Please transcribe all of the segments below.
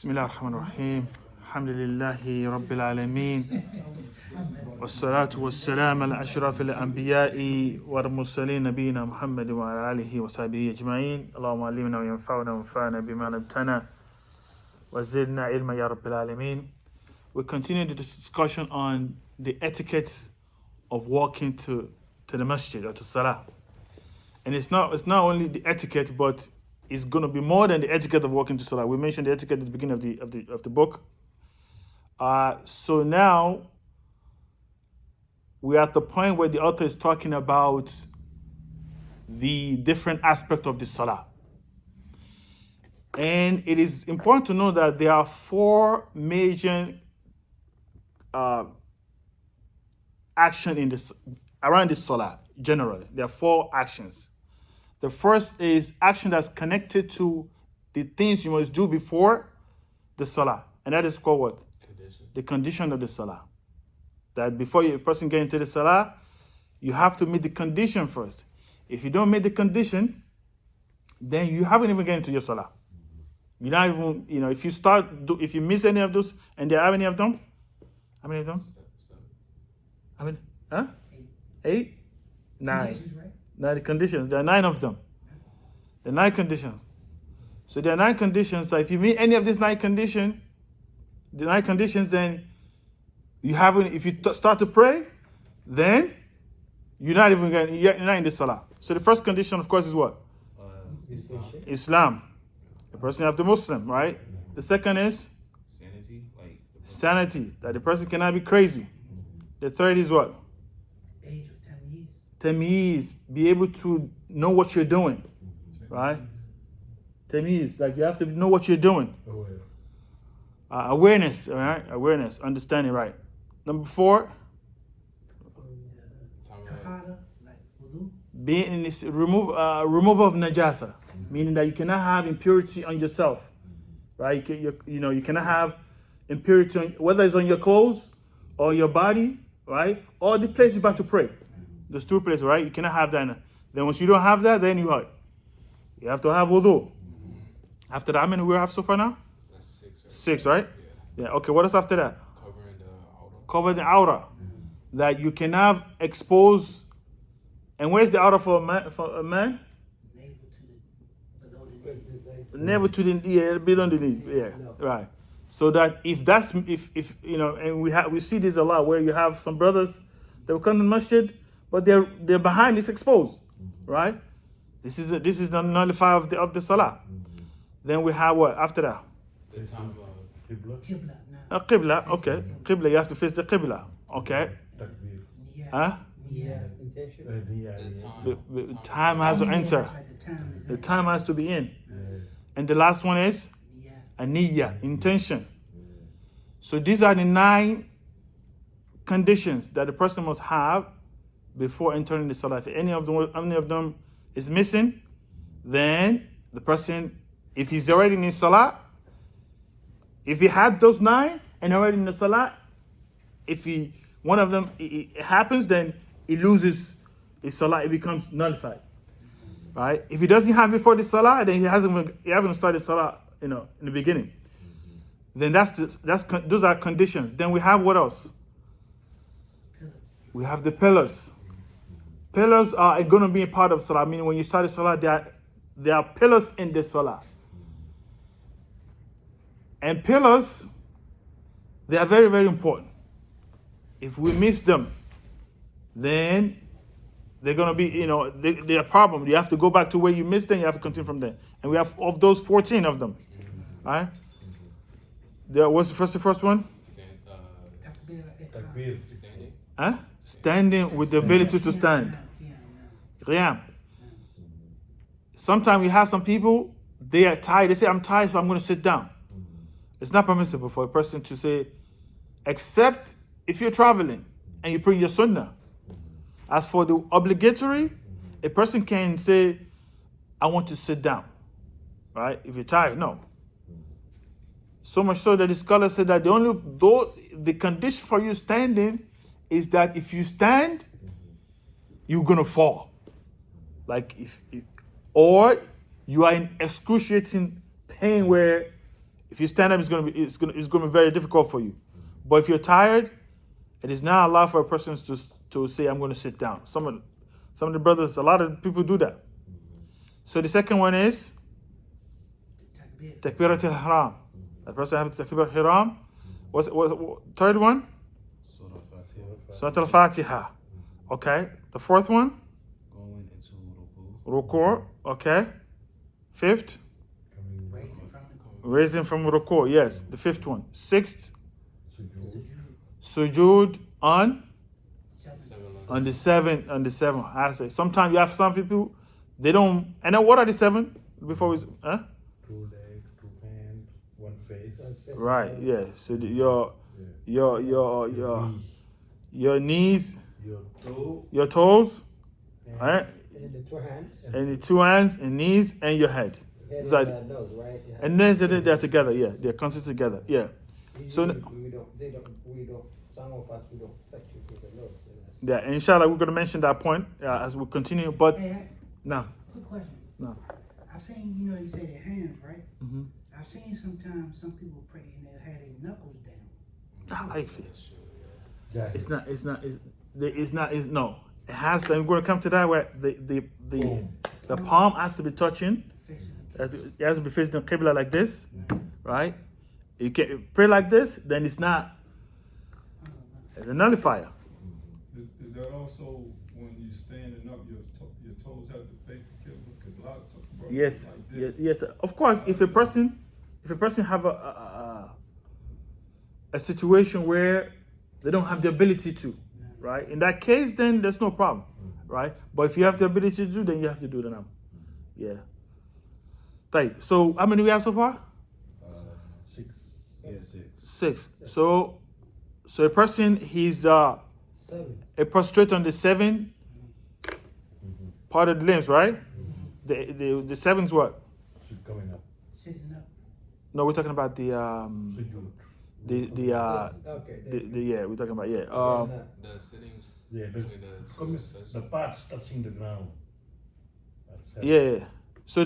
بسم الله الرحمن الرحيم الحمد لله رب العالمين والصلاة والسلام على أشرف الأنبياء والمرسلين نبينا محمد وعلى آله وصحبه أجمعين اللهم علمنا وينفعنا وانفعنا بما علمتنا وزدنا علما يا رب العالمين. We continue the discussion on the etiquette of walking to the masjid or to Salah. And it's not only the etiquette, but it's going to be more than the etiquette of walking to Salah. We mentioned the etiquette at the beginning of the book. So now we're at the point where the author is talking about the different aspects of the Salah. And it is important to know that there are four major action in this around the Salah generally. There are four actions. The first is action that's connected to the things you must do before the Salah. And that is called what? Condition. The condition of the Salah. That before a person gets into the Salah, you have to meet the condition first. If you don't meet the condition, then you haven't even gotten into your Salah. You're not even, if you miss any of those, and there are any of them? How many of them? How many? Huh? 8? 9. Now the conditions, there are 9 of them. The 9 conditions. So there are 9 conditions. So if you meet any of these 9 conditions, then you haven't. If you start to pray, then you're not in the Salah. So the first condition, of course, is what? Islam. The person have to Muslim, right? The second is sanity, that the person cannot be crazy. The third is what? Tamiz, be able to know what you're doing, right? Tamiz, like you have to know what you're doing. Awareness, all right? Awareness, understanding, right? Number 4, being in this removal of najasa, meaning that you cannot have impurity on yourself, right? You cannot have impurity whether it's on your clothes or your body, right? Or the place you're about to pray. Those 2 places, right? You cannot have that. Then once you don't have that, then you have to have wudu. After that, how many we have so far now? That's 6. Right? 6, right? Yeah. Okay, what is after that? Cover the outer. That you cannot expose. And where's the outer for a man? Navel to the below the knee. Yeah, right. So that if and we see this a lot where you have some brothers that will come to the masjid, but they're behind is exposed, right? This is the nullifier of the Salah. Then we have what after that? The time of Qibla. Okay, Qibla. You have to face the Qibla. Okay. Huh? The time has to enter. The time has to be in. And the last one is a niyyah, intention. So these are the 9 conditions that the person must have before entering the Salah. If any of them is missing, then the person, if he's already in the Salah, if he had those 9 and already in the Salah, one of them it happens, then he loses his Salah. It becomes nullified, right? If he doesn't have it for the Salah, then he haven't started Salah, in the beginning. Then those are conditions. Then we have what else? We have the pillars. Pillars are going to be a part of Salah. Meaning when you start the Salah, there are pillars in the Salah. And pillars, they are very, very important. If we miss them, then they're going to be, they're a problem. You have to go back to where you missed them. You have to continue from there. And we have of those 14 of them. All right? What's the first one? Huh? Standing with the ability to stand. Qiyam. Sometimes we have some people, they are tired. They say, I'm tired, so I'm going to sit down. It's not permissible for a person to say, except if you're traveling and you bring your sunnah. As for the obligatory, a person can say, I want to sit down. Right? If you're tired, no. So much so that the scholar said that the condition for you standing is that if you stand, you're gonna fall. Like or you are in excruciating pain where If you stand up, it's gonna be very difficult for you. But if you're tired, it is not allowed for a person to say, I'm going to sit down. Some of the brothers, a lot of people do that. So the second one is Takbirat al-Haram. The person has Takbirat al-Haram. What's third one? Surah al-Fatiha. Okay. The fourth one? Going into Ruku'. Okay. Fifth? Raising from Ruku'. Yes. The fifth one. Sixth? Sujood on the seventh. I say sometimes you have some people they don't. And then what are the seven before we? 2 legs, 2 hands, 1 face. Right. Yeah. So your knees, your toes, right? And the 2 hands. And the 2 hands and knees and your head. Nose, right? And then they're together. Yeah, they're constantly together. Yeah. So we don't. Some of us we don't touch it with the nose. yeah, inshallah, we're gonna mention that point as we continue. But no. Quick question. No. I've seen, you say their hands, right? Mm-hmm. I've seen sometimes some people pray and they have their knuckles down. I like it. It's not. No. It has to. We're gonna come to that where the palm has to be touching. It has to be facing the qibla like this, right? You can pray like this, then it's not. It's a nullifier. Is that also when you're standing up, your toes have to face the qibla? Because lots of brothers Yes, like yes. Of course, if a person have a situation where they don't have the ability to, right? In that case, then there's no problem, right? But if you have the ability to do, then you have to do it now. Yeah. Right. So how many we have so far? 6. Yeah, 6. 6. So a person he's 7. a prostrate on the 7 part of the limbs, right? The 7's what? Should coming up. Sitting up. No, we're talking about the Sujood. yeah, we're talking about The sittings Yeah, between the two sections. the parts touching the ground. That's 7. yeah. So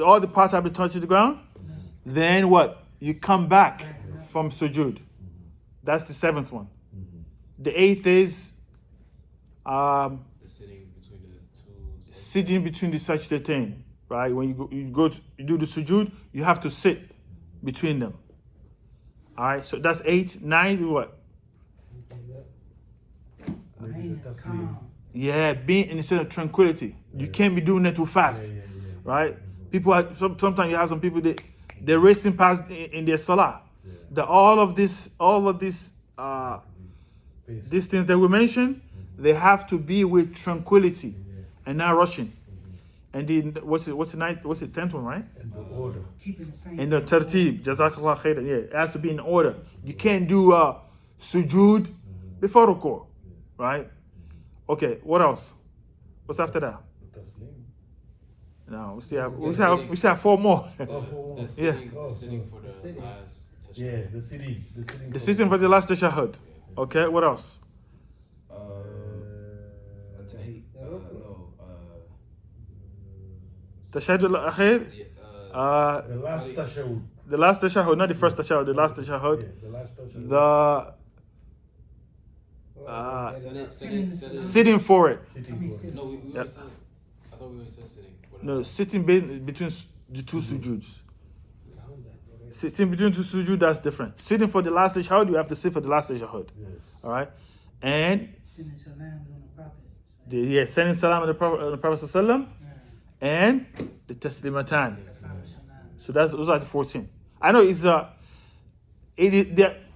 all the parts have been touching the ground. Then what? You come back from sujood. That's the 7th one. The 8th is The sitting between the two sections. sitting between the sajdatain, right? When you do the sujood, you have to sit between them. All right. So that's 8. 9 is what? Maybe Man, the taslim. calm. Yeah, being in a state of tranquility. You can't be doing it too fast, right? People are sometimes you have some people they're racing past in their salah. All of these things that we mentioned, they have to be with tranquility and not rushing. And then what's the 10th one, right? And the order. Keeping the same. In the tertib, jazakallah khairan. Yeah, it has to be in order. You can't do sujood before ruku', right? Okay, what else? What's after that? The taslim. No, we still have 4 more. The sitting for the last tashahhud. Yeah, the sitting. The season for the last tashahhud. Okay, what else? Tashahhud al-akhir. The last tashahhud. The last tashahhud, not the first tashahhud. The last tashahhud. Yeah, the last tashahhud. Sitting for it. Sitting for it. No, we already said. I thought we already said sitting. No, sitting between the 2 sujoods. Sitting between 2 sujood, that's different. Sitting for the last tashahhud, you have to sit for the last tashahhud. Yes. All right, and Sending salam on the prophet. sending salam on the Prophet sallam, and the taslimatan. So those are the 14. I know it's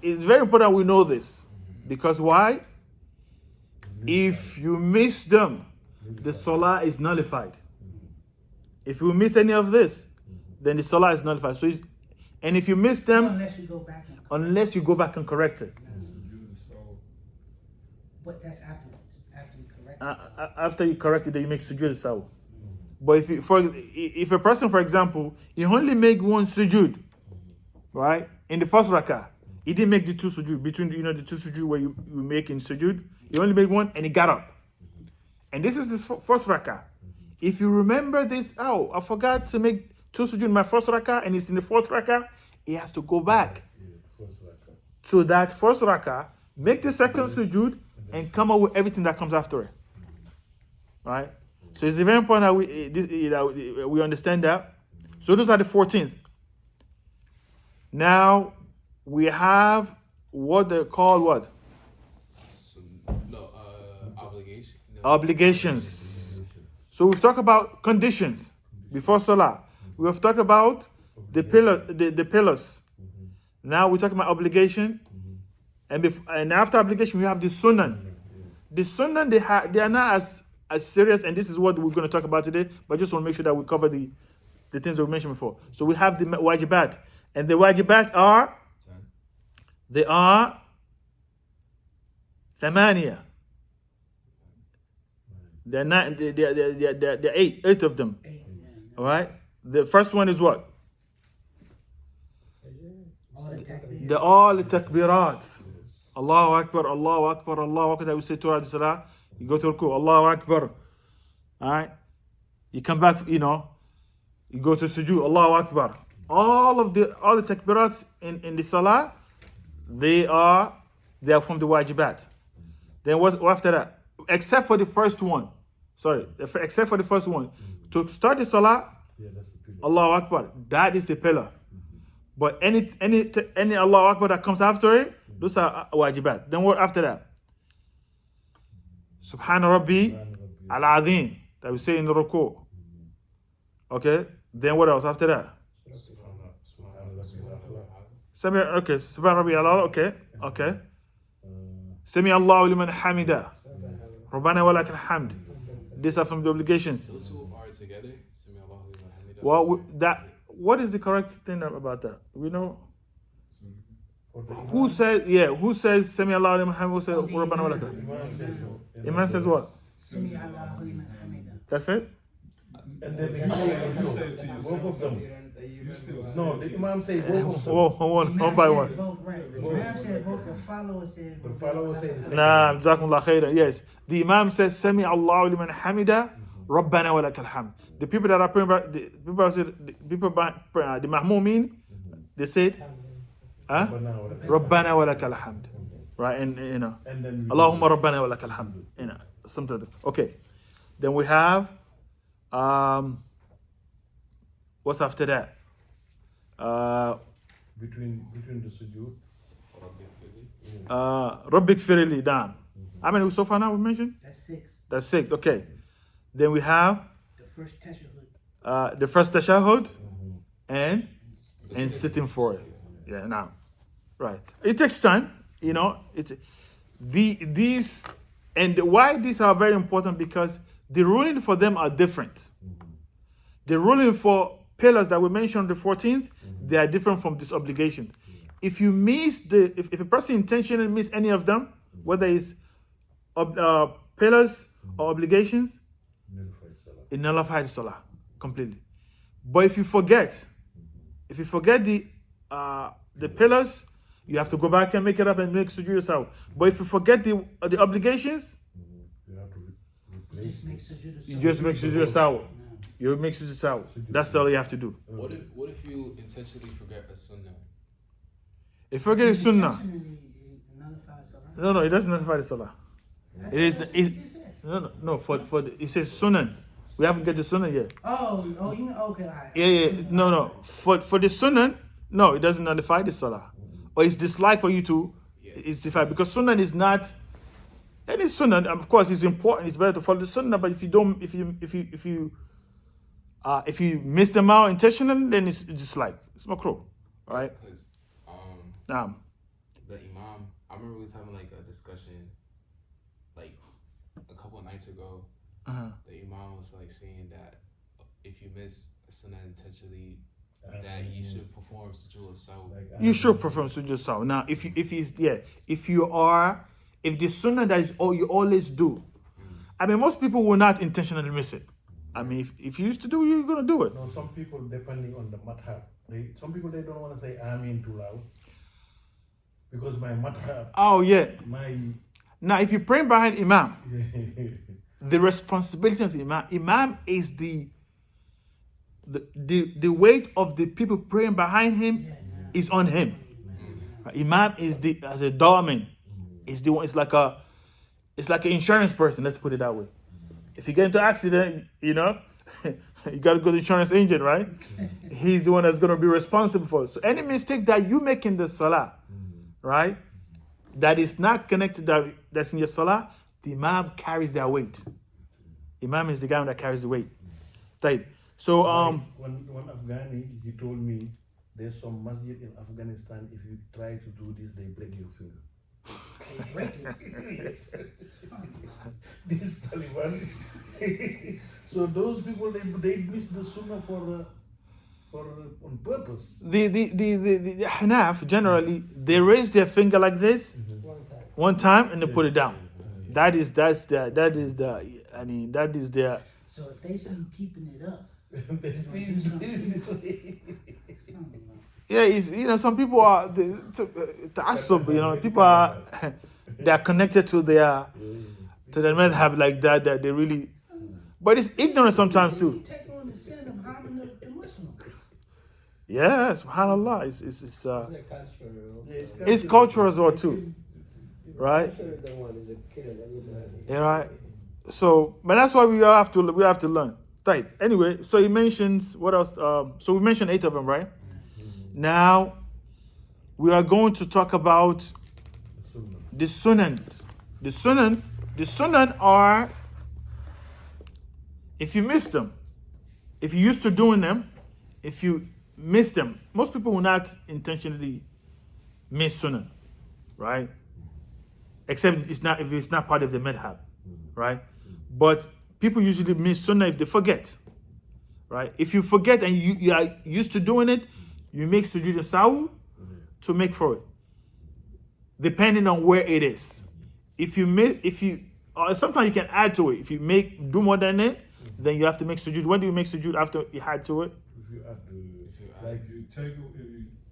very important we know this because why? If you miss them, the salah is nullified. If you miss any of this, then the salah is nullified. So, and if you miss them, Unless you go back and correct unless you go back and correct it, But that's afterwards. After you correct after you correct it, then you make sujood saw. But if a person, for example, he only make 1 sujood, right, in the first rakah, he didn't make the 2 sujood between the 2 sujood where you make in sujood. He only made 1 and he got up. And this is the first rakah. If you remember this, I forgot to make two sujood in my first rakah and it's in the fourth rakah, he has to go back Yeah, first rakah. to that first rakah, make the second sujood, and come up with everything that comes after it. Right? So it's very important that we understand that. So those are the 14th. Now we have what they call what? So, no, obligation. No. Obligations. So we've talked about conditions before Salah. We have talked about the pillars. Now we're talking about obligation. And after obligation, we have the Sunan. The Sunan, they are not as serious, and this is what we're going to talk about today, but I just want to make sure that we cover the things that we mentioned before. So we have the wajibat. And the wajibat are, 10. they are ثمانية. They're not. They're eight of them. All right. The first one is what? All the takbirat. Allahu Akbar, Allahu Akbar, Allahu Akbar. That we say throughout the Salah. You go to ruku, Allahu Akbar. All right. You come back. You go to sujood, Allahu Akbar. All the takbirats in the Salah, they are from the wajibat. Then what after that? Except for the first one. Except for the first one. To start the Salah, Yeah, that's the pillar. Allahu Akbar. That is the pillar. But any Allahu Akbar that comes after it, those are wajibat. Then what after that? Subhana Rabbi al-Azim. That we say in the ruku. Okay. Then what else after that? Subhana Rabbi al-Azim. Okay. Sami Allahu liman hamida. Rabbana wa lakal hamd. These are from the obligations. Those two are together. Sami Allahu liman hamida. Well, what is the correct thing about that? We know who says Sami Allahu liman hamida, who says Rabbana wa lakal. Imam says so. Imam says what? Sami Allahu liman hamida. That's it? And then You say it to yourself. both of them. You still say No, the Imam say both of them. One by one. Both right. The Imam said both. The follower said. The follower say the same. Nah, jazakumullah khairan. Yes. The Imam says Sami Allahu liman hamida, Rabbana wa lakal hamd. The people that are praying, the Mahmumin, they said, Rabbana wa lakal hamd. Right? And And then Allahumma Rabbana wa lakal hamd. Something like that. Okay. Then we have what's after that? between the sujood. Rabbik firili, damn. How many so far now we mentioned? That's 6. That's 6. Okay. Then we have The first tashahhud. the first tashahhud and sitting for it. Yeah, now. Right. It takes time, it's these and why these are very important because the ruling for them are different. The ruling for pillars that we mentioned the 14th, they are different from this obligation. If you miss if a person intentionally miss any of them, whether it's pillars or obligations, it nullifies the Salah completely. But if you forget the pillars, you have to go back and make it up and make sujood yourself. But if you forget the obligations, You have to replace Just make sujood. you just make sujood yourself. You make sujood yourself. That's all you have to do. What if you intentionally forget a sunnah? If you forget the sunnah, Nullify no, it doesn't nullify the Salah. It is no. For it says sunan. We haven't get the sunan yet. Okay, all right. Yeah. No. For the sunan, no, it doesn't nullify the Salah. Or it's disliked for you to it's defied because sunan is not any sunan. Of course, it's important. It's better to follow the sunnah. But if you miss them out intentionally, then it's just like it's makruh, right? Because Now, the imam, I remember we was having like a discussion like a couple of nights ago. The imam was like saying that if you miss a sunnah intentionally, that you should perform sujood saw. you should perform sujood saw. Now, if the sunnah that is all you always do, I mean, most people will not intentionally miss it. I mean, if you used to do, you're gonna do it. No, some people depending on the madhab. Some people they don't want to say Amin too loud because my madhab. Oh yeah. My Now, if you're praying behind imam, the responsibility of the imam is the weight of the people praying behind him is on him. Imam is as a doorman. Is the one. It's like an insurance person. Let's put it that way. If you get into an accident, you know, you got to go to the insurance agent, right? He's the one that's going to be responsible for it. So any mistake that you make in the salah, right, that is not connected, that's in your salah, the imam carries that weight. Imam is the guy that carries the weight. Right. So one Afghani, he told me there's some masjid in Afghanistan. If you try to do this, they break your finger. These Taliban. So those people they miss the sunnah for on purpose. the Hanaf generally they raise their finger like this one time and they put it down. That is their. So if they see you keeping it up, They see do something this to way. Yeah, it's, some people are ta'assub, people are they are connected to their madhab like that they really, but it's ignorant sometimes you too. take on the sin of harming the Muslim. Yeah, subhanallah, It's like cultural. it's cultural as well too, right? Culture, the one is a kid, everybody. Yeah, right. So, but that's why we have to learn. Right. Anyway, so he mentions what else? So we mentioned 8 of them, right? Now we are going to talk about the Sunan. The Sunan are, if you miss them, if you're used to doing them, if you miss them, most people will not intentionally miss Sunan, right? Except if it's not part of the madhab, right? But people usually miss Sunnah if they forget, right? If you forget and you are used to doing it, you make sujood sawu to make for it, depending on where it is. Sometimes you can add to it. If you do more than it, then you have to make sujood. When do you make sujood after you add to it? If you add If you take it,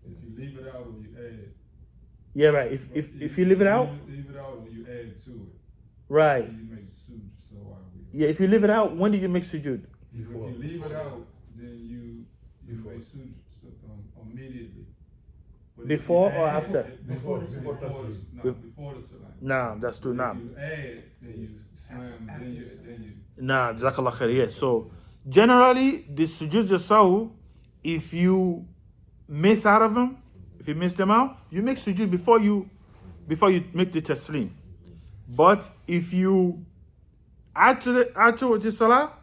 if you leave it out or you add. Yeah, right. If you leave it out, Leave it out or you add to it. right. Then you make sujood. So Yeah, if you leave it out, when did you make sujood? if you leave it out, then you make sujood immediately. But if you Before or add- after? Before the salah. Nah, that's true. Nah. If you add, then you slam, then you. Nah, jazakallah khair. Yes. So generally, the sujood sahu, if you miss out of them, if you miss them out, you make sujood before you make the taslim. But if you add to the salah,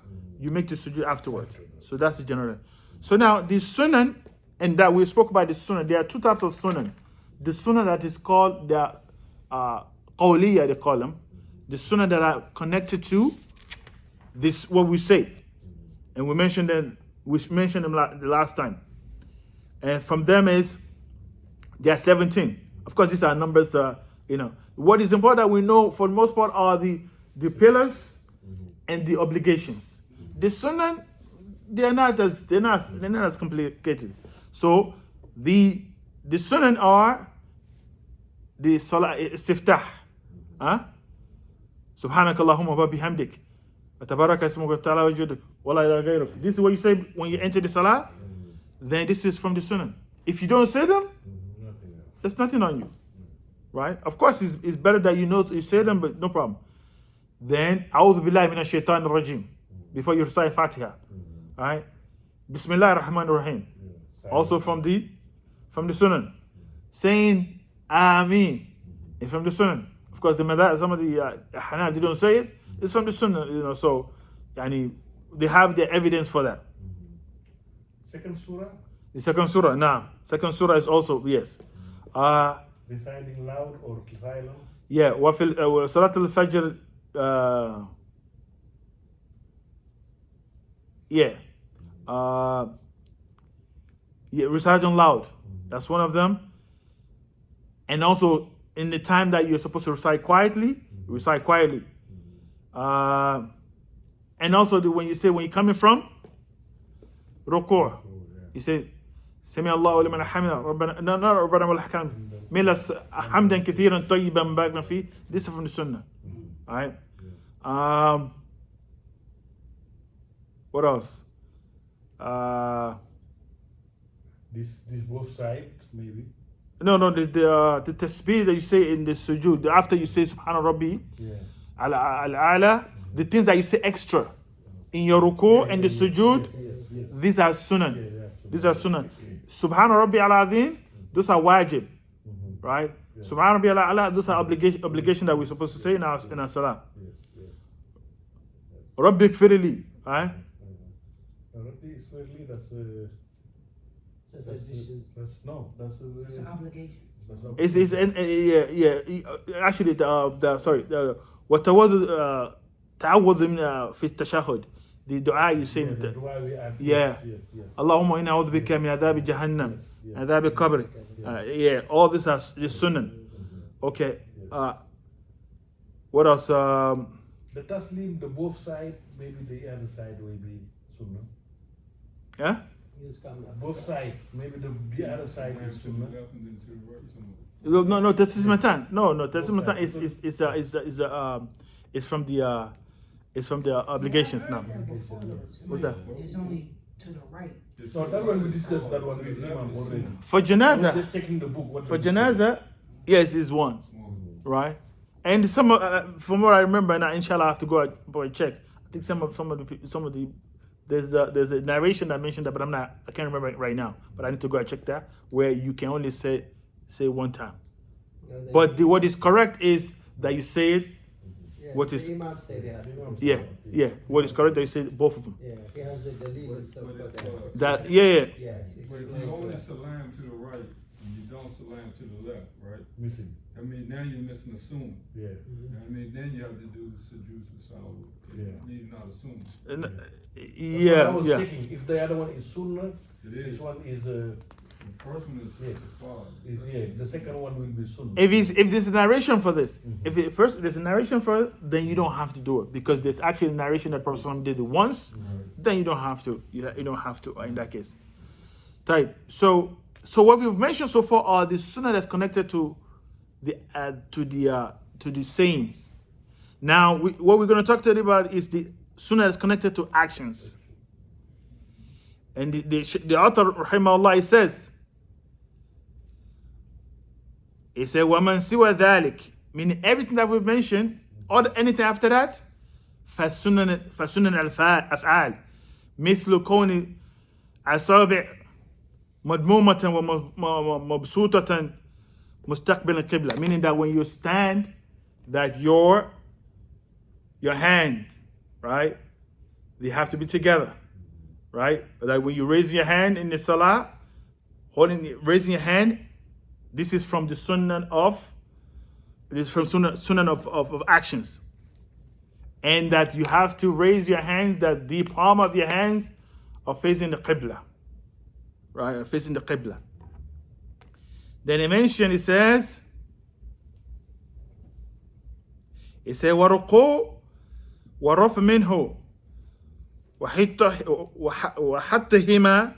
you make the sujood afterwards. So that's the general. So now the sunan, and that we spoke about the sunan. There are 2 types of sunan. The sunan that is called the qawliya, they call them. The sunan that are connected to this, what we say, and we mentioned them the last time. And from them there are 17. Of course, these are numbers. What is important that we know for the most part are the pillars and the obligations. The sunan, they're not as complicated. So the sunan are the salah istiftah. Subhanakallahumma wa bihamdik. Tabaraka ismuka wa ta'ala wajuduk. Wala ilaha ghayruk. This is what you say when you enter the salah. Then this is from the sunan. If you don't say them, there's nothing on you, right? Of course, it's better that you say them, but no problem. Then, A'udhu billahi minash shaitanir rajim, before you recite Fatiha, right? Bismillah ar-Rahman ar-Rahim, also from the sunan. Saying Ameen is from the sunan. Of course, some of the Hanaf, they don't say it. It's from the sunan, so they have the evidence for that. second surah, The second surah, second surah is also, yes. reciting loud or silent. Yeah, وفي صلاة الفجر reciting loud. That's one of them. And also in the time that you're supposed to recite quietly, recite quietly. And also when you're coming from ruku', you say سمع الله لمن حمده ربنا ربنا والحكم ملس حمدا كثيرا طيبا مباركا فيه. This is from the sunnah. All right. What else? This both sides maybe. No, the tasbih that you say in the sujood after you say Subhana Rabbi Yeah. al-A'la, the things that you say extra in your ruku and the sujood, Yes. these are sunan. Yeah. These are sunan. Subhana Rabbi al-Azim, those are wajib, right? Subhana Rabbi al-A'la, those are obligation that we're supposed to say in our salah. Yes. Rabbi Firili, right? Rabbi is clearly that's It's an obligation. Actually وتعوذ في التشهد, the dua you say the dua we add. yeah. Yes. اللهم إنا أعوذ بك من عذاب جهنم عذاب القبر. All these are the sunan. Okay. What else? The taslim, the both side, maybe the other side will be sunnah. Yeah. Use camera. Both side, maybe the other side Slant is to the sunnah. left and then to the right. Somewhere. No, Taslimatan. No, Taslimatan is from the obligations now. Yeah, before though, What's that? It's only to the right. So that one we discussed that one with Imam already. For I was janaza, just checking the book. What for the book janaza, yes, is once, right? And some from what I remember, and inshallah I have to go and check. I think some of the there's a narration that mentioned that, but I can't remember it right now. But I need to go and check that, where you can only say one time. No, the- But what is correct is that you say it. yeah, what the is- Imam said he has to. Imam Yeah. What is correct that you say both of them. Yeah, he has the delete itself for that. That But yeah. Yeah, if explain you only that. salam to the right and you don't salam to the left, right? missing. I mean, now you're missing a sunnah. Yeah. I mean, then you have to do sujood to salah. Yeah. Need not a sunnah. And, That's what I was yeah. checking. If the other one is sunnah, It this is. one is The first one is Yeah. father. the second one will be sunnah. If there's a narration for this, if there's a narration for it, then you don't have to do it because there's actually a narration that Prophet ﷺ did it once. Then you don't have to. You don't have to in that case. Type. So what we've mentioned so far are the sunnah that's connected to the sayings. Now what we're going to talk today about is the sunnah that's connected to actions. And the author rahimahullah he says. He said, وَمَنْ سِوَى ذَلِكَ, meaning everything that we've mentioned, or anything after that, فَسُنَنَ الْأَفْعَالِ مثل كون أصابع مدمومة ومبسوطة مستقبل القبلة, meaning that when you stand, that your hand, right, they have to be together, right? That when you raise your hand in the salah, raising your hand, this is from the sunan of actions. And that you have to raise your hands, that the palm of your hands are facing the qibla. Right, facing the qibla. Then he mentioned, he says, وَرُقُوا وَرَفْ مِنْهُ وَحَطِّهِمَا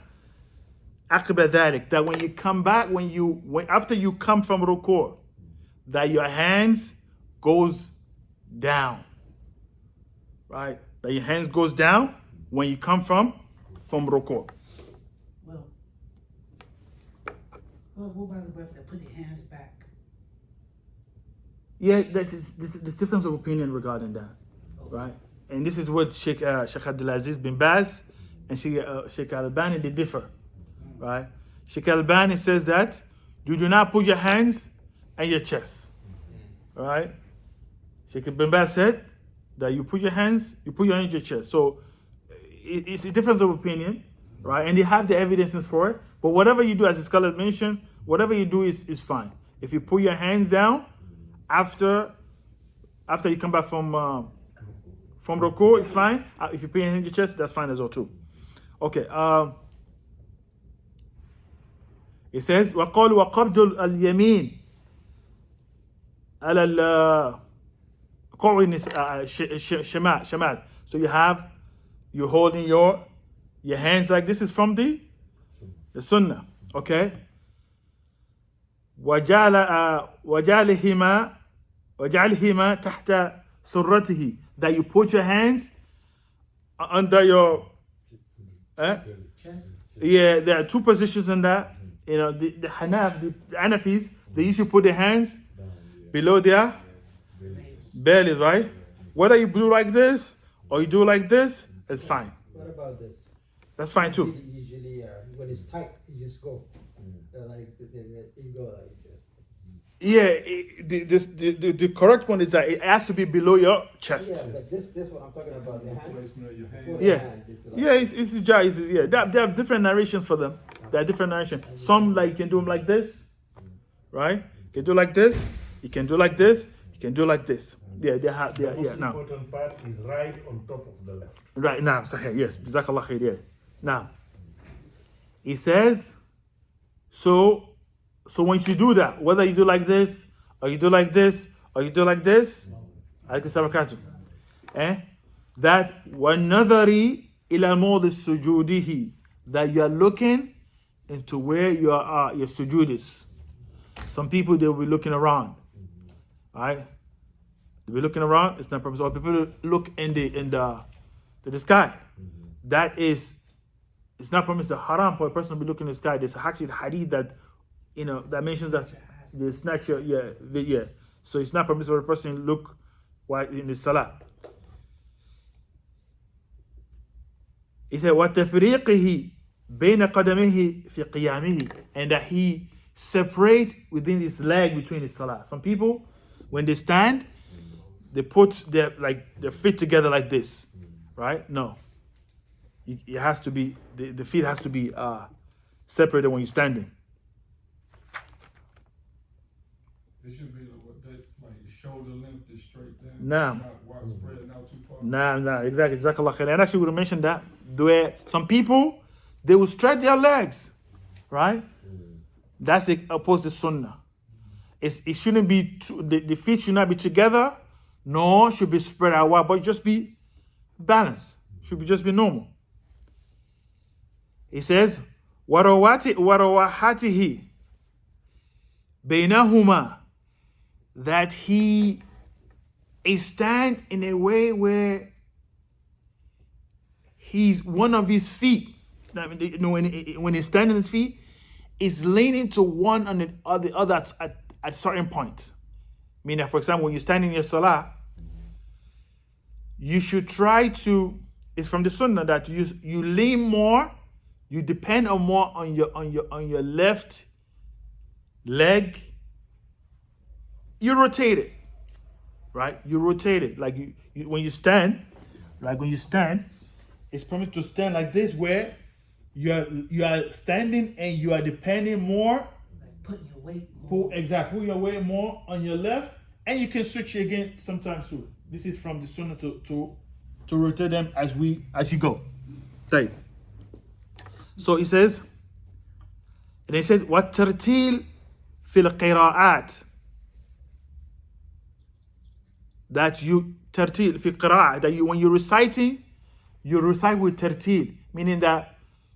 عَقْبَ ذَلِكَ, that when you come back, after you come from ruku', that your hands goes down, right? That your hands goes down when you come from ruku'. Well, what about the brother that put their hands back? Yeah, there's difference of opinion regarding that, right? And this is what Sheikh Abdulaziz bin Baz and Sheikh Al-Albani, they differ, right? Sheikh Al-Albani says that you do not put your hands on your chest, right? Sheikh bin Baz said that you put your hands on your chest. So it's a difference of opinion, right? And they have the evidences for it. But whatever you do, as the scholar mentioned, whatever you do is fine. If you put your hands down after you come back from ruku', it's fine. If you put your hand in your chest, that's fine as well too. Okay. It says وَقَالُوا وَقَرْضُ الْيَمِينِ على القعن شمال. So you're holding your hands like this is from the sunnah. Okay. وجعلهما تحت سرته, that you put your hands under your Chest. Yeah, there are two positions in that. You know, the Hanafis, they usually put their hands below their bellies, right? Whether you do like this or you do like this, it's fine. What about this? That's fine too. Usually, when it's tight, you just go. You go like this. Yeah, the correct one is that it has to be below your chest. Yeah, but this what I'm talking about. The hand. Placement of your hand. Before the Yeah. hand, it's like- Yeah, it's jais. Yeah, they have different narrations for them. There are different narrations. Some like you can do them like this, right? You can do like this. You can do like this. You can do like this. Yeah, they have. The most Yeah, now. important part is right on top of the left. Right now, Sahih, yes. Jazakallah khair, yeah. Now, he says, so when you do that, whether you do like this, or you do like this, or you do like this, that وَالنَّظَرِ إِلَى مَوْضِ سُجُودِهِ, that you are looking into where your sujood is. Some people, they will be looking around, right? They'll be looking around, it's not permissible. Or people look in the sky. That is, it's not permissible. Haram for a person to be looking in the sky. There's actually a hadith that, you know, that mentions that the snatcher, yeah. So it's not permissible for a person to look while in the salah. He said, وَتَفْرِيقِهِ بَيْنَ قَدَمِهِ فِي قِيَامِهِ, and that he separate within his leg between his salah. Some people, when they stand, they put their feet together like this, right? No. It has to be, the feet has to be separated when you're standing. It should be like shoulder length is straight down. Nah. Not wide spread out too far. Nah, exactly. Jazakallah khair. And actually, we mentioned that where some people, they will stretch their legs, right? That's opposed to sunnah. It shouldn't be, the feet should not be together, nor should be spread out wide, but just be balanced. Should just be normal. He says, وَرَوَحَتِهِ بَيْنَهُمَا, that he is stand in a way where he's one of his feet, you know, when he's standing his feet, is leaning to one on the other at certain points. Meaning, for example, when you're standing in your salah, you should try to, it's from the sunnah that you lean more, you depend more on your left leg. You rotate it, right? You rotate it. Like you when you stand, it's permitted to stand like this, where you are standing and you are depending more. Like putting your weight more. Put your weight more on your left, and you can switch it again sometimes too. This is from the sunnah to rotate them as you go. Right. So he says, and he says, وَالتَّرْتِيلِ فِي الْقِرَاءَاتِ, that you tartil fi qira'ah, that you, when you're reciting, you recite with tartil, meaning that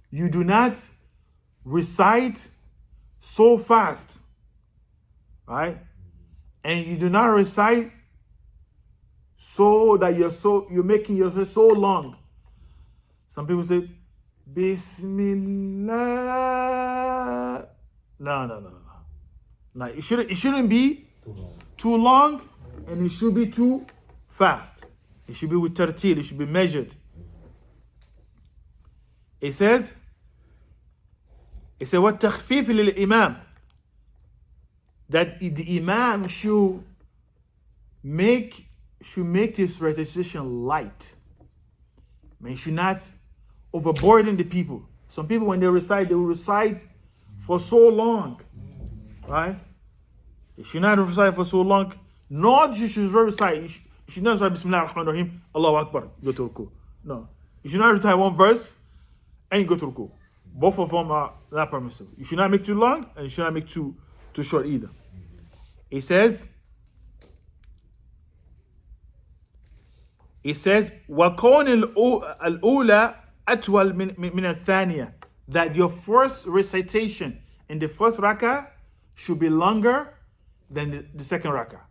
you do not recite so fast, right? And you do not recite so that you're making yourself so long. Some people say, Bismillah. No. It shouldn't be too long, and it should be too fast. It should be with tartil, it should be measured. It says, what takhfif lil imam, that the imam should make his recitation light. I mean, should not overburden the people. Some people, when they will recite for so long, right? They should not recite for so long. Nor you should recite. You should not recite Bismillah ar-Rahman ar-Rahim, Allahu Akbar, go to ruku. No. You should not recite one verse and go to ruku. Both of them are not permissible. You should not make too long, and you should not make too short either. It says, وَكَوْنِ الْأُولَى أَتْوَلْ مِنَ الثَّانِيَةِ, that your first recitation in the first rakah should be longer than the second rakah.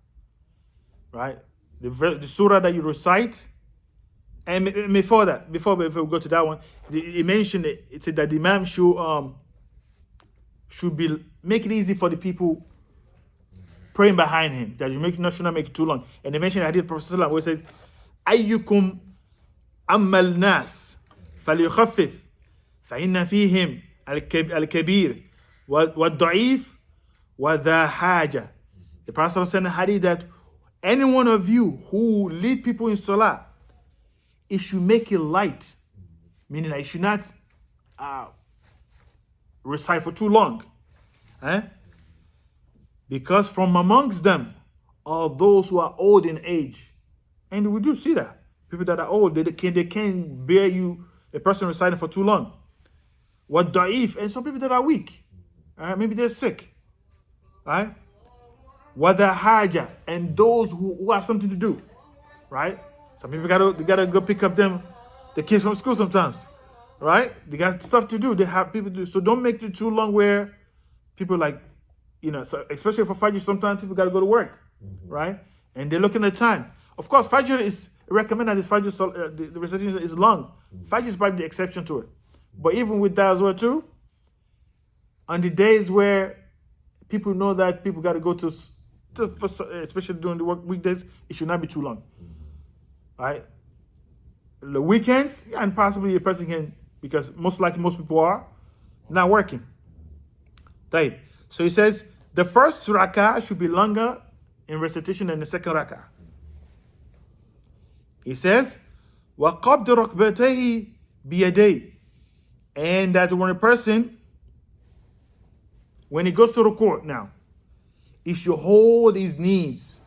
Right? The surah that you recite And before we go to that one, it mentioned it said that the imam should be make it easy for the people praying behind him. That should not make it too long. And they mentioned the hadith of Prophet Sallallahu where it said, "Ayyukum ammal nas falyukhaffif fa inna fihim al-kabir wad-da'if wa dha haja." The Prophet said in the hadith that any one of you who lead people in salah, it should make it light, meaning that it should not recite for too long. Because from amongst them are those who are old in age. And we do see that. People that are old, they can't bear you, a person reciting for too long. What da'if, and some people that are weak. Maybe they're sick. Right? What the haja, and those who have something to do. Right? Some people gotta go pick up the kids from school sometimes. Right? They got stuff to do. They have people to do. So don't make it too long where people like, so especially for Fajr, sometimes people got to go to work, right? And they're looking at time. Of course, Fajr is recommended. Fajr, the recitation is long. Fajr is probably the exception to it. But even with that as well too, on the days where people know that people got to go to especially during the work weekdays, it should not be too long, right? The weekends, and possibly a person can, because most likely most people are not working. Right. So he says, the first rak'ah should be longer in recitation than the second rak'ah. He says, وَقَبْدُ رَكْبَتَيْهِ بِيَدَيْهِ, and that when a person, when he goes to ruku' now, he should hold his knees.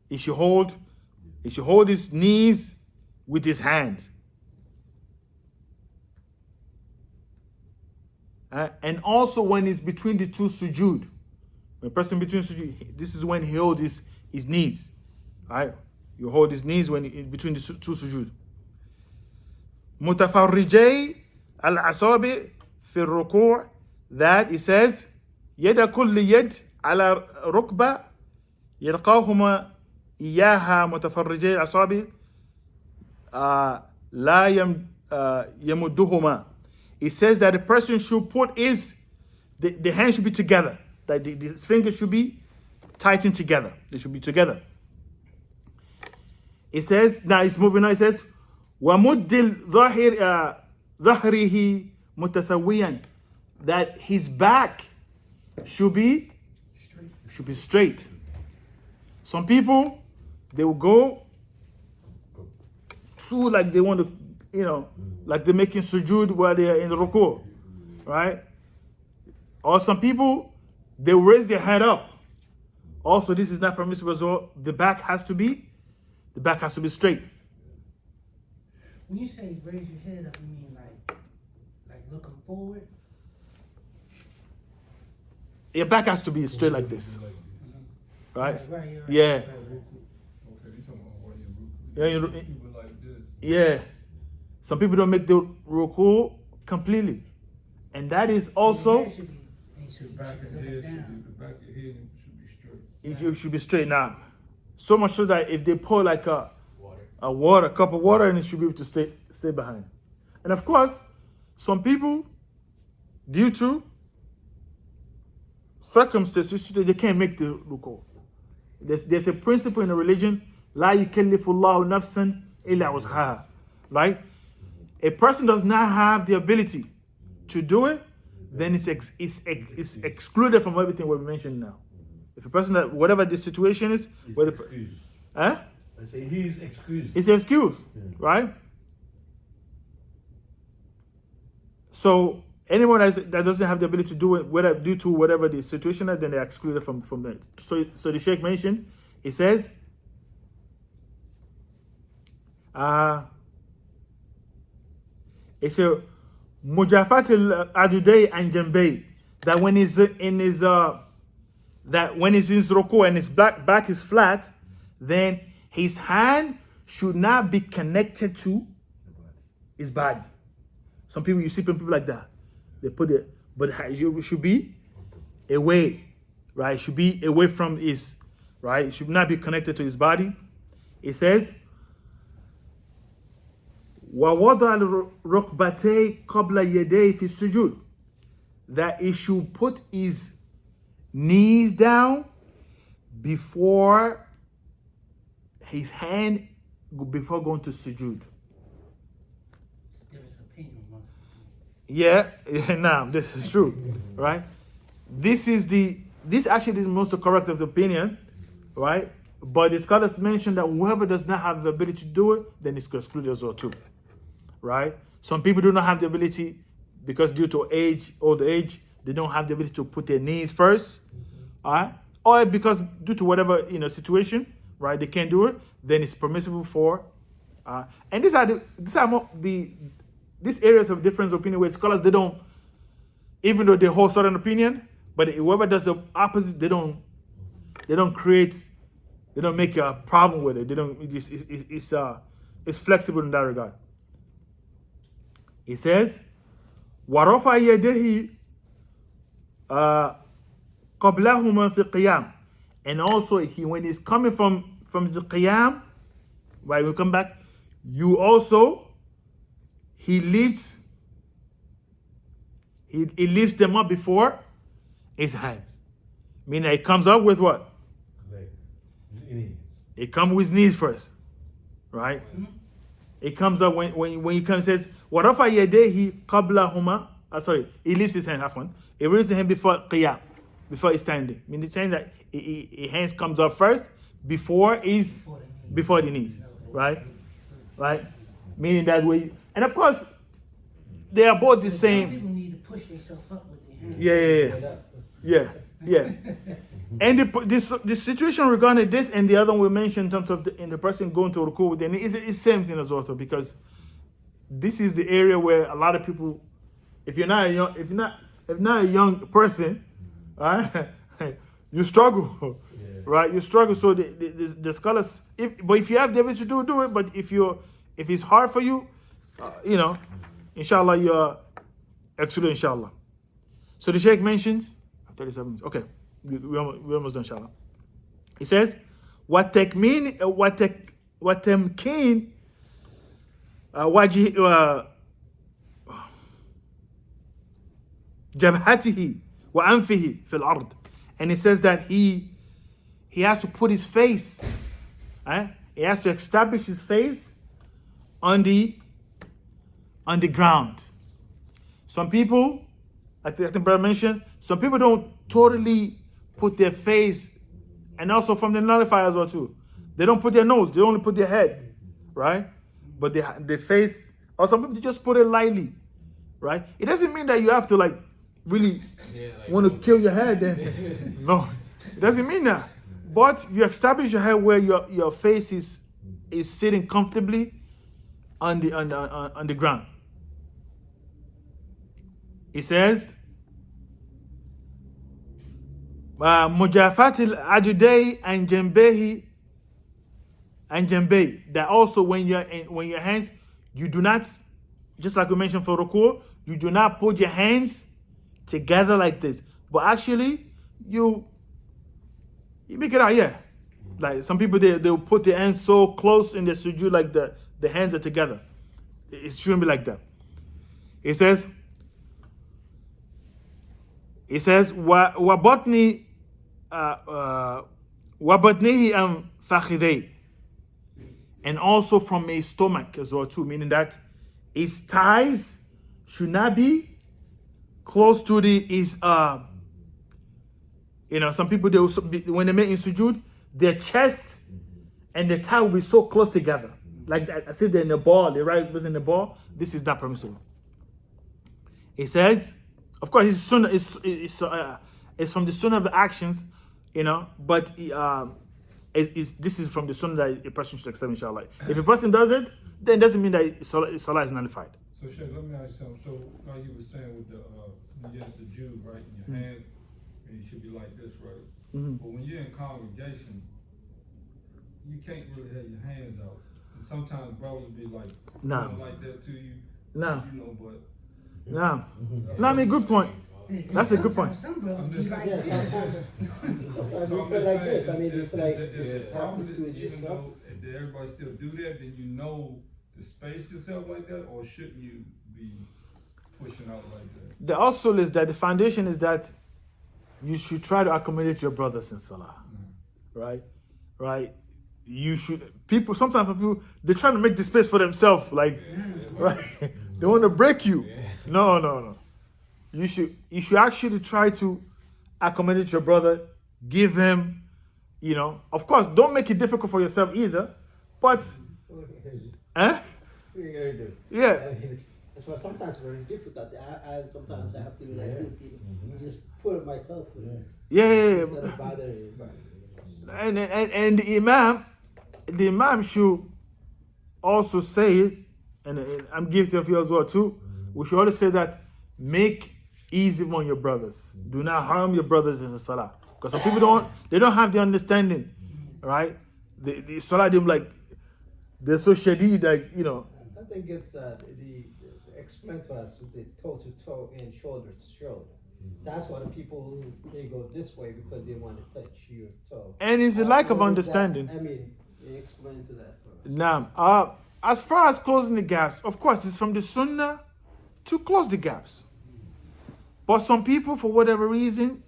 He should hold his knees with his hand. And also when it's between the two sujood. When a person between sujood, this is when he holds his knees. Right? You hold his knees when in between the two sujood. Mutafarrijay al-asabi fi ruku', that it says, yada kulli yad ala rukba yalqahuma iyaha mutafarrijay al-asabi la yamudduhuma. It says that the person should put the hand should be together. That the fingers should be tightened together. They should be together. It says, now it's moving on, it says, وَمُدِّ ظَهْرِهِ مُتَسَوِّيًا, that his back should be straight. Some people, they will go through like they want to, like they're making sujood while they're in the ruku', right? Or some people, they raise their head up. Also, this is not permissible as well. The back has to be straight. When you say raise your head up, you mean like looking forward? Your back has to be straight like this, right? Right. Yeah. Okay, you talking about while you're Yeah, people like this. yeah. Some people don't make the ruku completely, and that is also Your head should be The back of your looking head down. the back of your head should be straight. it should be straight now. So much so that if they pour like a Water. cup of water, and it should be able to stay behind. And of course, some people, due to circumstances, they can't make the ruku. There's a principle in the religion, la yukallifu Allahu nafsan illa wus'aha, right? A person does not have the ability to do it, then it's excluded from everything we're mentioning now. If a person that whatever the situation is, whether I say he's excused. it's an excuse, right? So anyone that doesn't have the ability to do it, whether due to whatever the situation is, then they're excluded from that. So the Sheikh mentioned, it says, it's a mujafat al-adudai and jambay, that when he's in his ruku and his back is flat, then his hand should not be connected to his body. Some people, you see people like that, they put it, but it should be away, right? It should be away from his, right? It should not be connected to his body. It says, وَوَضَعَ الرُّكْبَتَيْ قَبْلَ يَدَيْهِ فِي السُّجُودِ, that he should put his knees down before his hand, before going to sujood. Different opinion, man. Yeah, nah, this is true, right? This actually is the most correct of the opinion, right? But the scholars mention that whoever does not have the ability to do it, then it's excluded as well too, right? Some people do not have the ability because due to old age, they don't have the ability to put their knees first, all right? Or because due to whatever situation, right, they can't do it, then it's permissible for, and these are these areas of difference of opinion where scholars, they don't, even though they hold certain opinion, but whoever does the opposite, they don't make a problem with it. They don't. It's flexible in that regard. It says, وَرَفَعَ يَدَيْهِ قَبْلَهُمَا فِي الْقِيَامِ, and also when he's coming from the qiyam, right, we come back, he lifts them up before his hands. Meaning it comes up with what? Like, knees. It comes with his knees first, right? It comes up when he comes, says, وَرَفَعَ يَدَيْهِ قَبْلَهُمَا, he lifts his hand, he raises his hand before qiyam, before he's standing. Meaning it's saying that his hands comes up first before the knees, right? Right? Meaning that way, and of course, they are both the Some same. people need to push themselves up with their hands. Yeah. And the situation regarding this and the other one we mentioned in terms of the person going to ruku with the knee, it's same thing as well, because this is the area where a lot of people, if you're not a young person, right, you struggle, right? You struggle. So the scholars, if you have the ability to do it, but if it's hard for you, inshallah, you're excluded, inshallah. So the Sheikh mentions 37 minutes. Okay, we're almost done, inshallah. He says, وَتَمْكِينِ جبهته وأنفه في الأرض, and he says that he has to put his face, he has to establish his face on the ground. Some people, I think brother mentioned, some people don't totally put their face, and also from the nullifier as well too. They don't put their nose, they only put their head, right? But their face, or some people just put it lightly, right? It doesn't mean that you have to really want to kill your head. Then no, it doesn't mean that. But you establish your head where your face is sitting comfortably on the ground. It says, مجافات العجدي and جنبه, that also when your hands, you do not, just like we mentioned for ruku, you do not put your hands together like this, but actually you make it out, like some people they'll put their hands so close in the sujood, like the hands are together. It shouldn't be like that. It says وبطنه and فخذيه, and also from his stomach as well too, meaning that his thighs should not be close to his some people, when they make in sujood, their chest and the thigh will be so close together, like that, as if they're in a ball, the right was in the ball. This is not permissible. It says, of course, it's sunnah, it's from the sunnah of the actions, but this is from the sunnah that a person should accept, inshallah. If a person does it, then it doesn't mean that salah is nullified. So Sheikh, let me ask you something. So like you were saying with when you're a Jew, right, in your hands, and you should be like this, right? Mm-hmm. But when you're in congregation, you can't really have your hands out. And sometimes brothers be like, like that to you. No. But No, I mean, good point. That's a good point. Some brothers be like Yes. that. So I'm Like just this, saying, I mean, it's like it's a problem practice to it even yourself. though if everybody still do that, then you know to space yourself like that, or shouldn't you be pushing out like that? The usul is that the foundation is that you should try to accommodate your brothers in Salah. Right? Right? You should, sometimes people, they try to make the space for themselves, like, right? They want to break you. No. You should actually try to accommodate your brother, give him, of course, don't make it difficult for yourself either, but, What are you eh? gonna do? Yeah. I mean, it's sometimes very difficult. Sometimes I have to do like this, just put it myself. Yeah. Instead of bothering anybody. And the imam should also say it, and I'm guilty of you as well too. We should always say that make easy on your brothers. Do not harm your brothers in the salah, because some people don't have the understanding, right? The salah them like they're so shadid, like I think it's explain to us the toe to toe and shoulder to shoulder. That's why the people they go this way because they want to touch your toe. and it's a lack of What is understanding. that? I mean, explain to that for us. Now, as far as closing the gaps, of course, it's from the sunnah to close the gaps. But some people, for whatever reason,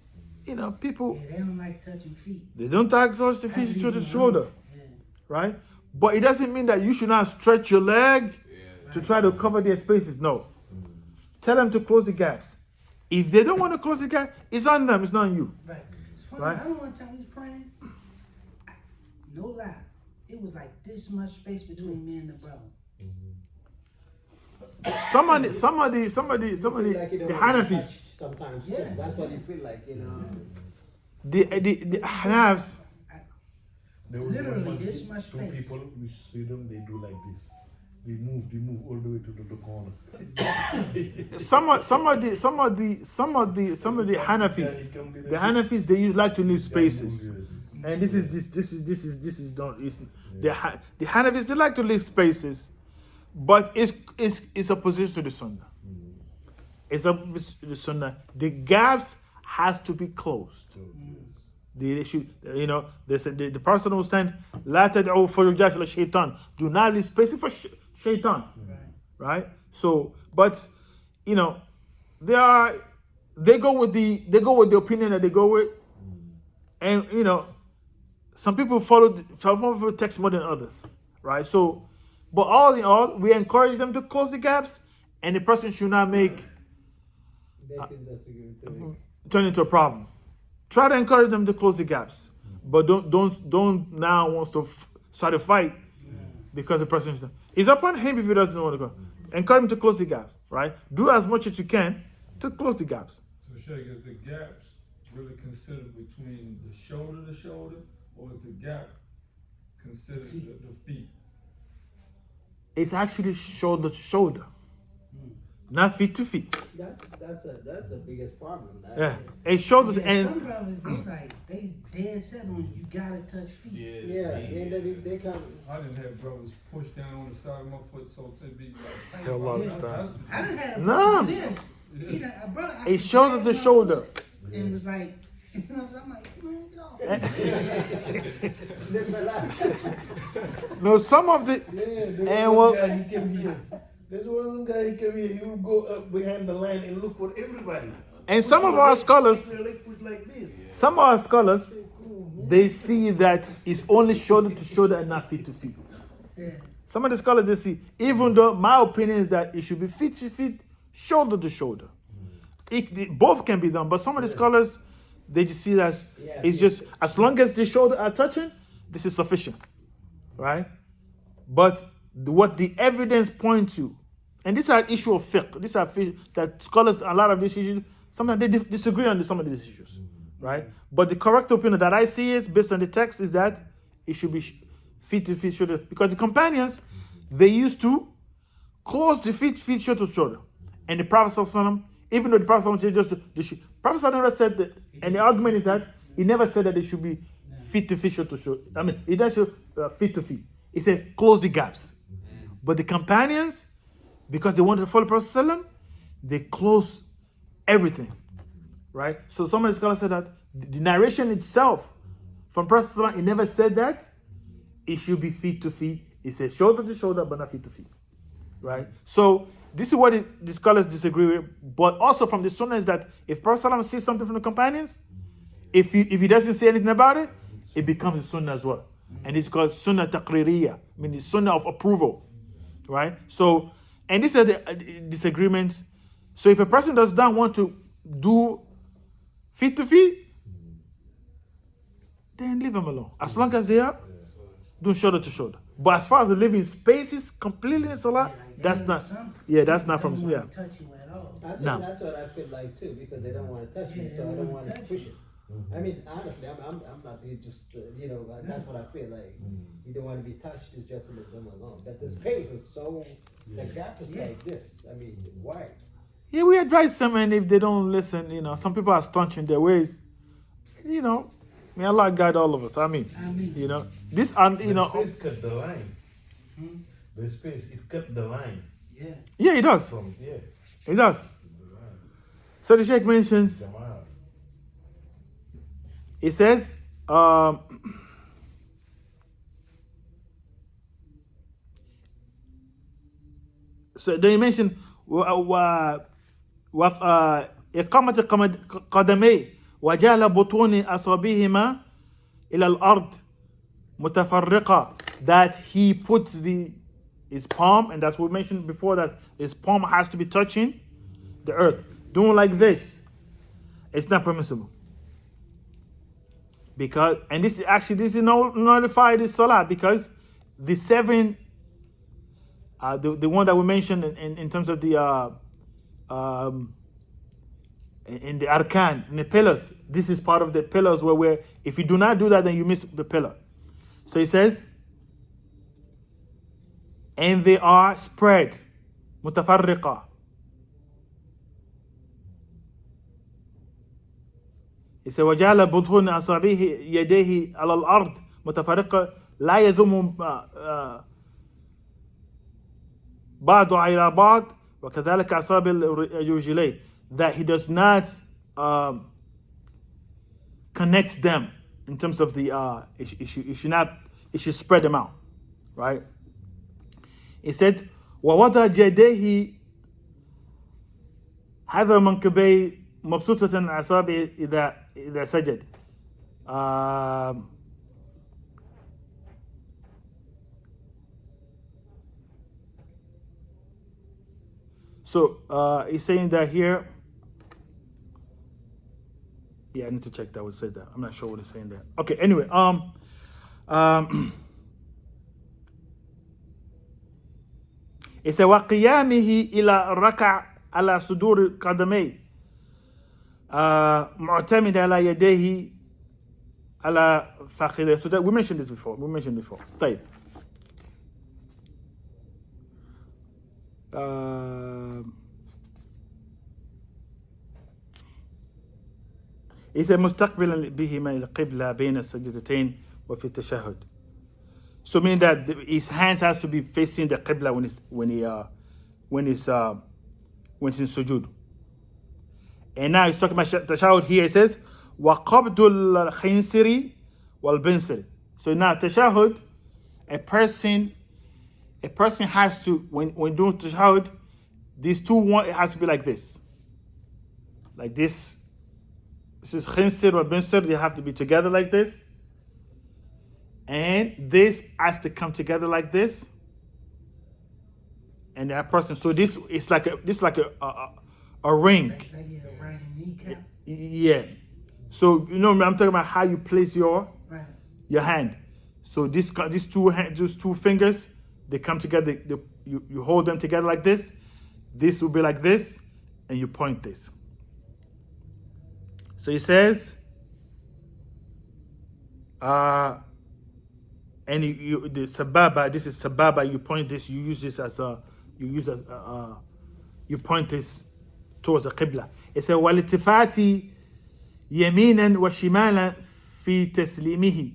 people, Yeah, they don't like touching feet. they don't touch the feet shoulder to shoulder, Yeah. right? But it doesn't mean that you should not stretch your leg to try to cover their spaces. No. Tell them to close the gaps. If they don't want to close the gap, it's on them, it's not on you. Right. It's funny. Right. I remember one time we was praying. No lie, it was like this much space between me and the brother. Some of the Feel like you don't the want to Hanafis, touch sometimes. Yeah. Yeah. That's what you feel like, the Hanafs, There was Literally one this much two space. people, we see them, they do like this. They move all the way to the corner. some of the Hanafis, they like to leave spaces. And this is don't. The Hanafis, they like to leave spaces, but it's opposition to the Sunnah. It's opposite to the Sunnah. The gaps has to be closed. They should, they said the person will stand. La tad'u furujat ila shaitan. Do not leave spaces for shaitan, right? So, but they go with the opinion that they go with, and some people follow text more than others, right? So, but all in all, we encourage them to close the gaps, and the person should not turn into a problem. Try to encourage them to close the gaps, but don't now wants to start a fight because the person is upon him if he doesn't want to go. Encourage him to close the gaps, right? Do as much as you can to close the gaps. So Sheikh, is the gaps really considered between the shoulder to shoulder, or is the gap considered the feet? It's actually shoulder to shoulder, not feet to feet. That's the biggest problem. Yeah, it's shoulders Yeah, and some brothers they dead set on you gotta touch feet. Yeah, and they come. I didn't have brothers push down on the side of my foot so to be like. Hell, a lot of that's- time. that's- I done had a No. brother do this. A brother it's actually shoulder grabbed to my shoulder. foot And was like, I'm like, man, get off. There's a lot. No, some of the There's one guy, he came here. There's one guy, he came here, he will go up behind the line and look for everybody. and some of our scholars, Their leg put like this. some of our scholars, they see that it's only shoulder to shoulder and not feet to feet. Yeah. Some of the scholars they see, even though my opinion is that it should be feet to feet, shoulder to shoulder. Both can be done, but some of the scholars they just see that it's just as long as the shoulder are touching, this is sufficient, right? But what the evidence point to, and this is an issue of fiqh. These are that scholars, a lot of these issues, sometimes they disagree on some of these issues, right? But the correct opinion that I see is based on the text is that it should be feet to feet, shoulder, because the companions they used to close the feet shoulder to shoulder, and the Prophet ﷺ, even though the Prophet ﷺ just the Prophet ﷺ never said that, and the argument is that he never said that it should be feet to feet, shoulder to shoulder. I mean, he doesn't say feet to feet. He said close the gaps. But the companions, because they wanted to follow the Prophet ﷺ, they closed everything, right? So some of the scholars said that the narration itself from Prophet ﷺ, he never said that it should be feet to feet. He said shoulder to shoulder, but not feet to feet. right? So this is what the scholars disagree with. But also from the sunnah is that if Prophet Sallallahu sees something from the companions, if he doesn't say anything about it, it becomes a sunnah as well. And it's called sunnah taqririyah, I mean the sunnah of approval, right? So, and these are the disagreements. So if a person does not want to do feet to feet, then leave them alone. As long as they are doing shoulder to shoulder. But as far as the living spaces completely in Salah, that's not, that's not from, Touch you at all. I think No. that's what I feel like too, because they don't want to touch me, Yeah, so they I don't don't want to touch push you. it. I mean, honestly, I'm not just that's what I feel like. You don't want to be touched, you just leave them alone. But the space is so, the gap is like this. I mean, wide. Yeah, we advise some, and if they don't listen, some people are staunch in their ways. May Allah guide all of us. I mean, this, The space cut the line. The space, it cut the line. Yeah. yeah, it does. It does. So the Sheikh mentions, Jamal. it says, so they mentioned إقامة قدميه وجعل بطون أصابعهما إلى الأرض متفرقة, that he puts his palm, and that's what we mentioned before, that his palm has to be touching the earth. Doing like this, it's not permissible. Because, and this is nullified is Salah, because the seven, the one that we mentioned in terms of the in the arkan, in the pillars, this is part of the pillars where if you do not do that, then you miss the pillar. So he says, and they are spread, mutafarriqa. He said, وَجَعَلَ بُطُونَ أَصَابِعِهِ يَدَيْهِ عَلَى الْأَرْضِ مُتَفَرِّقَةً لَا يَذُمُ بَعْضُ إِلَى بَعْضٍ وَكَذَلِكَ أَصَابِعِ الرِّجْلَيْنِ, that he does not connect them in terms of the it should spread them out, right? He said, وَوَضَعَ يَدَيْهِ هذا منكبي مبسوطة أصابع إذا سجد. So he's saying that here. Yeah, I need to check that what it said that. I'm not sure what he's saying there. Okay, anyway, it said وقيامه إلى الركع على صدور قدميه معتمد على يديه على فخذيه. So that we mentioned this before. طيب. He said مستقبلا بهما القبلة بين السجدتين وفي التشهد. So meaning that his hands has to be facing the qibla when he's in sujood. And now he's talking about tashahud here. He says وقبض الخنصر والبنصر. So now tashahud, a person has to, when doing tashahud, these two, one, it has to be like this. Like this. This is khinsir or binsir, they have to be together like this. And this has to come together like this. And that person, so this is like a ring. Like around your kneecap. Yeah. So I'm talking about how you place your hand. So these two fingers, they come together. You hold them together like this. This will be like this, and you point this. So he says, and the sababa, this is sababa, you point this, you point this towards the qibla. It says, وَالِتِفَاتِ يَمِينًا وَشِمَالًا فِي تَسْلِيمِهِ.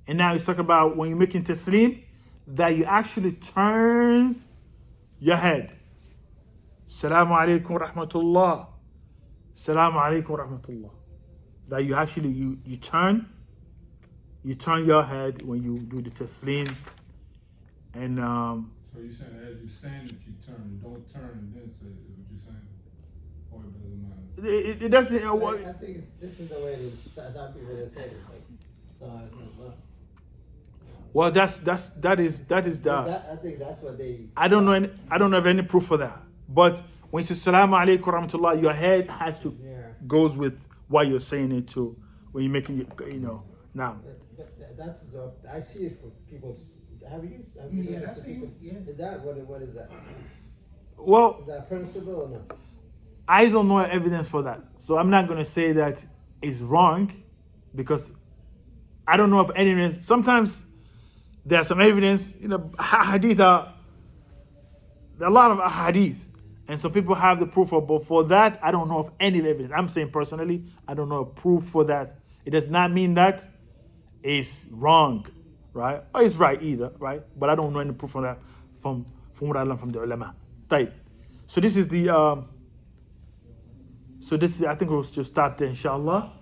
And now he's talking about when you're making taslim, that you actually turn your head. Assalamu alaikum wa rahmatullah. Assalamu alaikum wa rahmatullah. That you actually, you turn your head when you do the taslim. And So So you're saying as you saying it, you turn. Don't turn and then say it. Is what you're saying? Or it doesn't matter? It doesn't. I think this is the way it is. Some people that said it, like, so, Well, that is the. I think that's what they. I don't know of any proof for that. But when you say Salaam alaikum rahmatullah, your head has to goes with what you're saying it to when you're making now. That's I see it for people. Have you Yeah, noticed I see people? it, yeah. Is that what is that? Well, Is that permissible or no? I don't know evidence for that, so I'm not gonna say that it's wrong because I don't know of any evidence. Sometimes there's some evidence, hadith there are a lot of hadith, and some people have the proof but for that, I don't know of any evidence. I'm saying personally, I don't know of proof for that. It does not mean that it's wrong, right? Or it's right either, right? But I don't know any proof for that from what I learned from the ulama. Type. So this is the I think we'll just start there, inshallah,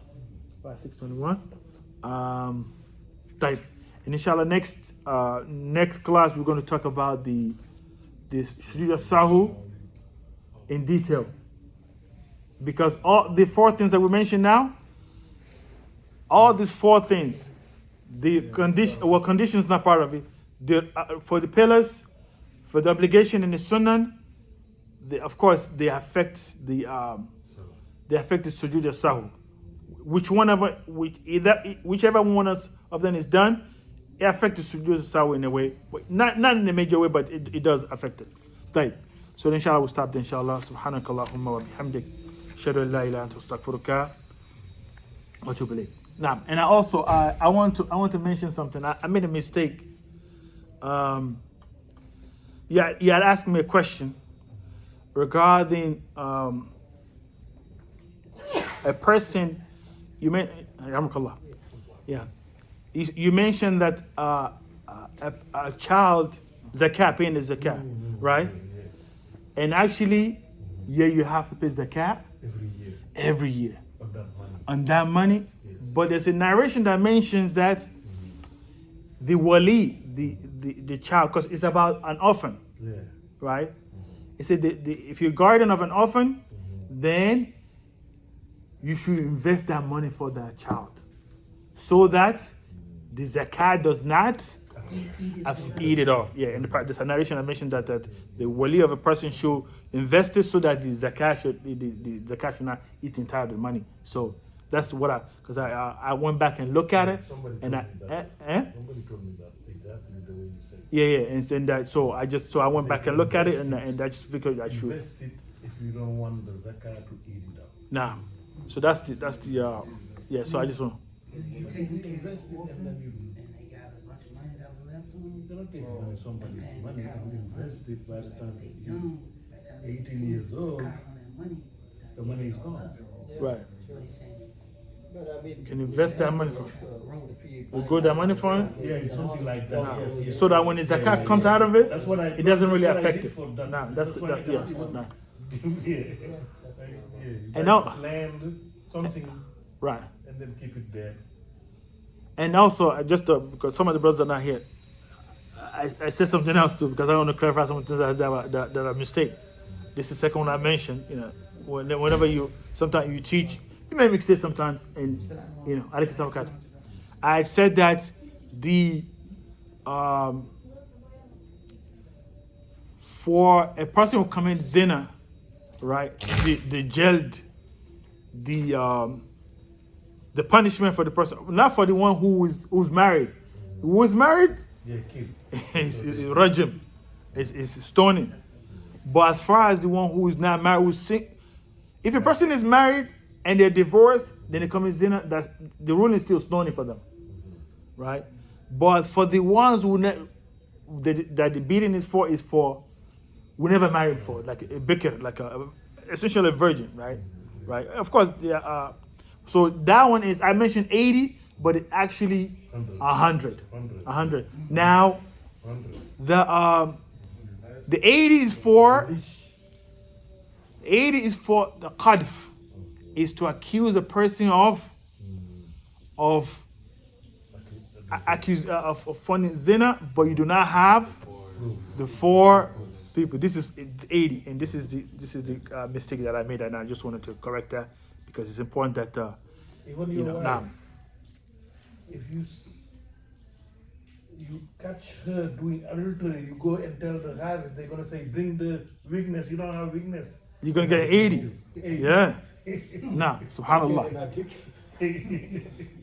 by 6:21. Type. And inshallah, next class we're going to talk about this Sujood Sahu in detail, because all the 4 things that we mentioned now, all these 4 things, the conditions not part of it. For the pillars, for the obligation and the Sunan, of course they affect the Sujood Sahu. Whichever one of them is done, it affects the Sujood Sahu in a way, but not in a major way, but it does affect it. Right. So inshallah we'll stop there, inshallah. Subhanakallahumma wa bihamdik. Ashhadu an la ilaha illa anta astaghfiruka wa atubu ilayk. Now, and I want to mention something. I made a mistake. You had asked me a question regarding a person. You mentioned that a child zakat, paying the zakat, right? And actually, you have to pay zakat every year on that money. But there's a narration that mentions that the wali, the child, because it's about an orphan, right? It said if you're guardian of an orphan, then you should invest that money for that child, so that the zakat does not eat it all. Yeah, in there's a narration I mentioned that the wali of a person should invest it so that the zakat should not eat the entire money. So that's what because I went back and looked at it, Somebody and told me that exactly the way you said. Yeah, and that so I went back and looked at it, and I just figured I should Invest it if you don't want the zakat to eat it up. nah. So that's the yeah. So I just want. You take You care of invest it the orphan, and then you and they got a bunch of money that was left for them. You cannot take money, somebody's And money, they got and invest it by the time They he's young, by the time they 18 years old, got all that money, the money is gone. Right. That's what he's saying. But I mean, Can invest that money for. if We grow that money for him. Yeah, it's something like that. Nah. Yes, yes. So that when the zakat Yeah, comes yeah. out of it, That's what I. it doesn't really that's what I affect did it. for that. Nah, that's what I yeah. did. Nah. Yeah. And And now- now land something Right. and then keep it there. And also, just because some of the brothers are not here, I said something else too, because I want to clarify something that are a mistake. This is the second one I mentioned. Whenever sometimes you teach, you make mistakes sometimes, and I said that for a person who commits zina, right, the jailed, the punishment for the person, not for the one who's married. Who is married, Yeah, keep. is rajim, is stoning. But as far as the one who is not married, if a person is married and they're divorced, then they commit zina, the rule is still stoning for them, right? But for the ones that the beating is for who never married before, like a bikr, like essentially a virgin, right? Right. Of course, so that one is, I mentioned 80, but it's actually 100. 100. Now, 100. the 80 is for the qadf, is to accuse a person of funding zina, but you do not have The four people. This is it's 80, and this is the mistake that I made, and I just wanted to correct that because it's important that Even you your know wife, now. if you catch her doing adultery, you go and tell the Haris, they're gonna say, bring the weakness. You don't have weakness. You're gonna get 80. 80. Yeah. Nah, subhanallah.